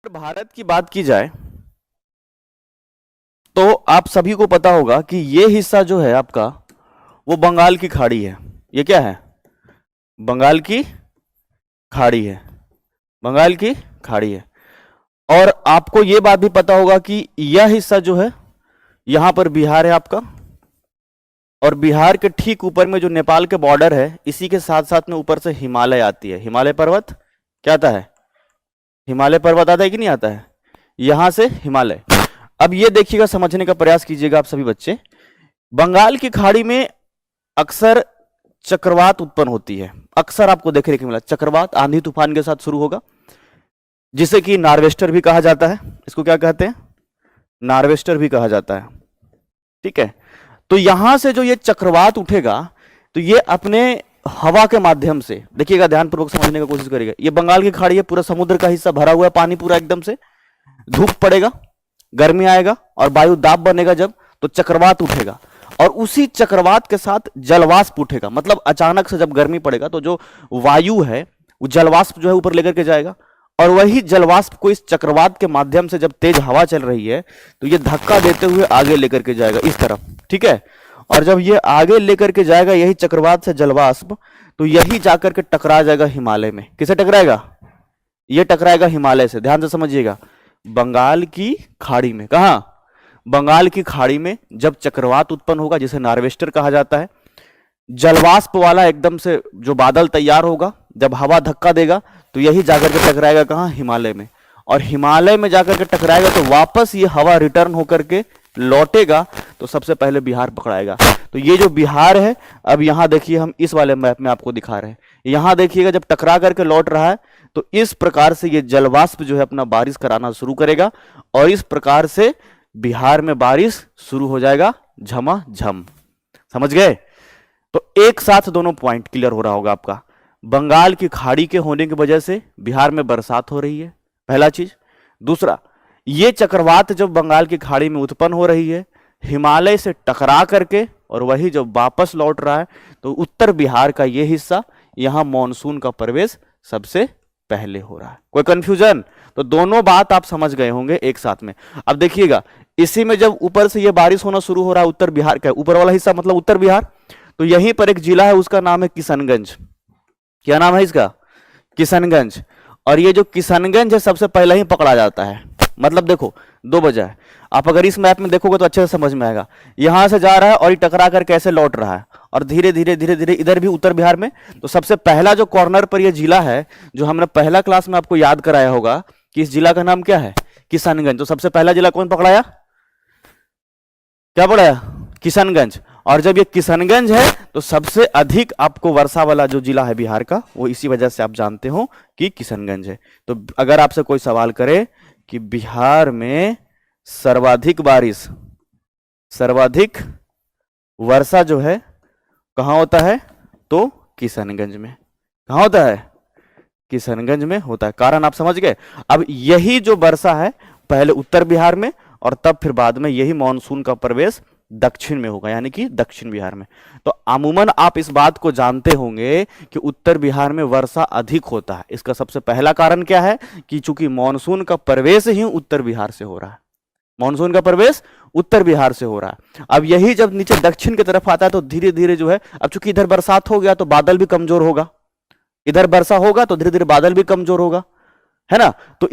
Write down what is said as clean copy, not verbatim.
भारत की बात की जाए तो आप सभी को पता होगा कि ये हिस्सा जो है आपका वो बंगाल की खाड़ी है। ये क्या है? बंगाल की खाड़ी है। बंगाल की खाड़ी है। और आपको ये बात भी पता होगा कि यह हिस्सा जो है यहां पर बिहार है आपका, और बिहार के ठीक ऊपर में जो नेपाल के बॉर्डर है इसी के साथ साथ में ऊपर से हिमालय आती है। हिमालय पर्वत क्या आता है? हिमालय पर्वत आता है कि नहीं आता है? यहां से हिमालय। अब ये देखिएगा, समझने का प्रयास कीजिएगा आप सभी बच्चे। बंगाल की खाड़ी में अक्सर चक्रवात उत्पन्न होती है। अक्सर आपको देखने को मिला चक्रवात आंधी तूफान के साथ शुरू होगा, जिसे कि नार्वेस्टर भी कहा जाता है। इसको क्या कहते हैं? नार्वेस्टर भी कहा जाता है। ठीक है। तो यहां से जो ये चक्रवात उठेगा तो ये अपने हवा के माध्यम से, देखिएगा ध्यानपूर्वक समझने की कोशिश करिएगा। ये बंगाल की खाड़ी है, पूरा समुद्र का हिस्सा भरा हुआ है पानी पूरा एकदम से। धूप पड़ेगा, गर्मी आएगा और वायु दाब बनेगा जब, तो चक्रवात उठेगा और उसी चक्रवात के साथ जलवाष्प उठेगा। मतलब अचानक से जब गर्मी पड़ेगा तो जो वायु है वो जलवाष्प जो है ऊपर लेकर के जाएगा, और वही जलवाष्प को इस चक्रवात के माध्यम से जब तेज हवा चल रही है तो ये धक्का देते हुए आगे लेकर के जाएगा इस तरफ। ठीक है। और जब ये आगे लेकर के जाएगा यही चक्रवात से जलवाष्प, तो यही जाकर के टकरा जाएगा हिमालय में। किसे टकराएगा? ये टकराएगा हिमालय से। ध्यान से समझिएगा, बंगाल की खाड़ी में। कहां? बंगाल की खाड़ी में जब चक्रवात उत्पन्न होगा, जिसे नार्वेस्टर कहा जाता है, जलवाष्प वाला एकदम से जो बादल तैयार होगा, जब हवा धक्का देगा तो यही जाकर के टकराएगा कहां? हिमालय में। और हिमालय में जाकर के टकराएगा तो वापस ये हवा रिटर्न होकर के लौटेगा तो सबसे पहले बिहार पकड़ाएगा। तो ये जो बिहार है, अब यहां देखिए, हम इस वाले मैप में आपको दिखा रहे हैं। यहां देखिएगा जब टकरा करके लौट रहा है तो इस प्रकार से ये जलवाष्प जो है अपना बारिश कराना शुरू करेगा, और इस प्रकार से बिहार में बारिश शुरू हो जाएगा झमाझम। समझ गए? तो एक साथ दोनों पॉइंट क्लियर हो रहा होगा आपका। बंगाल की खाड़ी के होने की वजह से बिहार में बरसात हो रही है, पहला चीज। दूसरा, ये चक्रवात जब बंगाल की खाड़ी में उत्पन्न हो रही है हिमालय से टकरा करके, और वही जब वापस लौट रहा है तो उत्तर बिहार का ये हिस्सा, यहां मॉनसून का प्रवेश सबसे पहले हो रहा है। कोई कंफ्यूजन? तो दोनों बात आप समझ गए होंगे एक साथ में। अब देखिएगा, इसी में जब ऊपर से ये बारिश होना शुरू हो रहा है उत्तर बिहार का, ऊपर वाला हिस्सा मतलब उत्तर बिहार, तो यहीं पर एक जिला है, उसका नाम है किशनगंज। क्या नाम है इसका? किशनगंज। और ये जो किशनगंज है सबसे पहले ही पकड़ा जाता है। मतलब देखो, दो वजह है। आप अगर इस मैप में देखोगे तो अच्छे से समझ में आएगा। यहां से जा रहा है और ये टकरा कर कैसे लौट रहा है, और धीरे धीरे धीरे धीरे इधर भी उत्तर बिहार में। तो सबसे पहला जो कॉर्नर पर ये जिला है, जो हमने पहला क्लास में आपको याद कराया होगा कि इस जिला का नाम क्या है? किशनगंज। तो सबसे पहला जिला कौन पकड़ाया? क्या पकड़ाया? किशनगंज। और जब ये किशनगंज है तो सबसे अधिक आपको वर्षा वाला जो जिला है बिहार का, वो इसी वजह से आप जानते हो कि किशनगंज है। तो अगर आपसे कोई सवाल करे कि बिहार में सर्वाधिक बारिश, सर्वाधिक वर्षा जो है कहां होता है, तो किशनगंज में। कहां होता है? किशनगंज में होता है। कारण आप समझ गए। अब यही जो वर्षा है पहले उत्तर बिहार में, और तब फिर बाद में यही मानसून का प्रवेश दक्षिण में होगा, यानी कि दक्षिण बिहार में। तो अमूमन आप इस बात को जानते होंगे कि उत्तर बिहार में वर्षा अधिक होता है। इसका सबसे पहला कारण क्या है कि चूंकि मानसून का प्रवेश ही उत्तर बिहार से हो रहा है। मानसून का प्रवेश उत्तर बिहार से हो रहा है। अब यही जब नीचे दक्षिण की तरफ आता है तो धीरे धीरे जो है, अब चूंकि इधर बरसात हो गया तो बादल भी कमजोर होगा, इधर वर्षा होगा तो धीरे धीरे बादल भी कमजोर होगा, है ना। तो